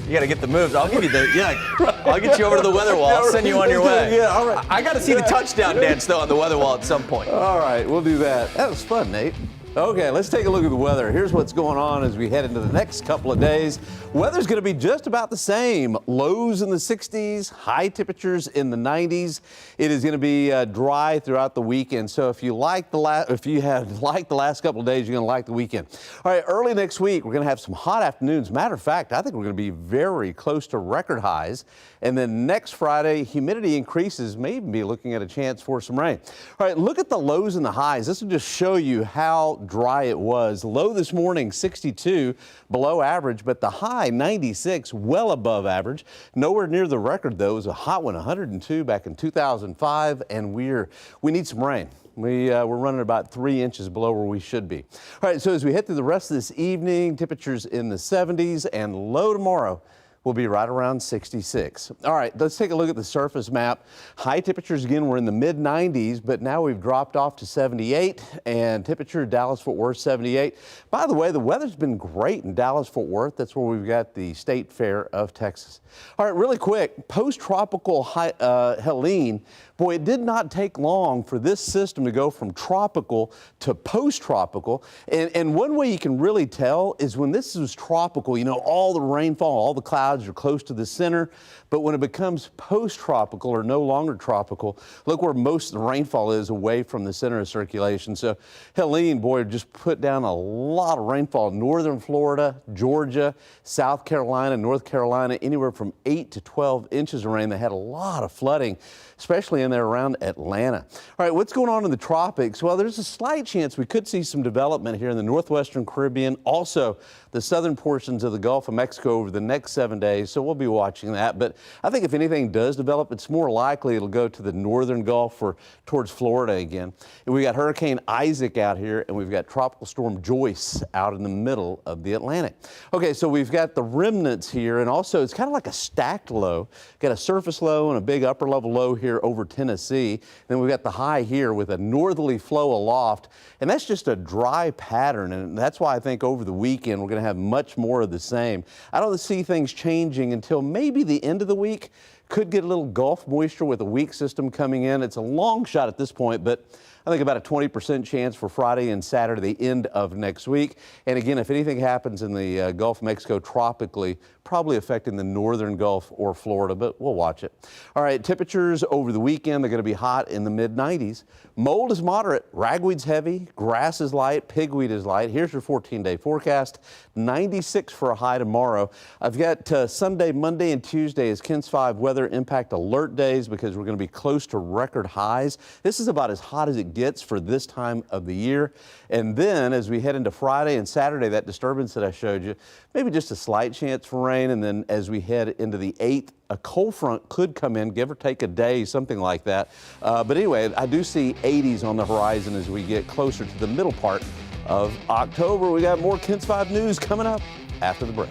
You got to get the moves. I'll give you I'll get you over to the weather wall. I'll send you on your way. Yeah, all right. I got to see the touchdown dance, though, on the weather wall at some point. All right, we'll do that. That was fun, Nate. Okay, let's take a look at the weather. Here's what's going on as we head into the next couple of days. Weather's going to be just about the same. Lows in the 60s, high temperatures in the 90s. It is going to be dry throughout the weekend. So if you like if you have liked the last couple of days, you're going to like the weekend. All right, early next week, we're going to have some hot afternoons. Matter of fact, I think we're going to be very close to record highs. And then next Friday, humidity increases. May even be looking at a chance for some rain. All right, look at the lows and the highs. This will just show you how dry it was. Low this morning, 62, below average, but the high, 96, well above average. Nowhere near the record, though. It was a hot one, 102 back in 2005, and we need some rain. We're running about 3 inches below where we should be. All right, so as we head through the rest of this evening, temperatures in the 70s, and low tomorrow will be right around 66. All right, let's take a look at the surface map. High temperatures again, we're in the mid 90s, but now we've dropped off to 78, and temperature Dallas-Fort Worth 78. By the way, the weather's been great in Dallas-Fort Worth. That's where we've got the State Fair of Texas. All right, really quick, post-tropical Helene. Boy, it did not take long for this system to go from tropical to post-tropical. And one way you can really tell is when this was tropical, you know, all the rainfall, all the clouds are close to the center. But when it becomes post-tropical or no longer tropical, look where most of the rainfall is, away from the center of circulation. So Helene, boy, just put down a lot of rainfall. Northern Florida, Georgia, South Carolina, North Carolina, anywhere from 8 to 12 inches of rain. They had a lot of flooding, especially in there around Atlanta. All right, what's going on in the tropics? Well, there's a slight chance we could see some development here in the northwestern Caribbean, also the southern portions of the Gulf of Mexico over the next 7 days, so we'll be watching that. But I think if anything does develop, it's more likely it'll go to the northern Gulf or towards Florida again. And we got Hurricane Isaac out here, and we've got Tropical Storm Joyce out in the middle of the Atlantic. Okay, so we've got the remnants here, and also it's kind of like a stacked low. Got a surface low and a big upper level low here over Tennessee. Then we've got the high here with a northerly flow aloft, and that's just a dry pattern, and that's why I think over the weekend we're going to have much more of the same. I don't see things changing until maybe the end of the week. Could get a little Gulf moisture with a weak system coming in. It's a long shot at this point, but I think about a 20% chance for Friday and Saturday, the end of next week. And again, if anything happens in the Gulf of Mexico tropically, probably affecting the northern Gulf or Florida, but we'll watch it. All right, temperatures over the weekend, they're going to be hot in the mid 90s. Mold is moderate, ragweed's heavy, grass is light, pigweed is light. Here's your 14-day forecast. 96 for a high tomorrow. I've got Sunday, Monday, and Tuesday as KENS 5 weather impact alert days because we're going to be close to record highs. This is about as hot as it gets for this time of the year. And then as we head into Friday and Saturday, that disturbance that I showed you, maybe just a slight chance for rain. And then as we head into the 8th, a cold front could come in, give or take a day, something like that. But anyway, I do see 80s on the horizon as we get closer to the middle part of October. We got more KENS 5 news coming up after the break.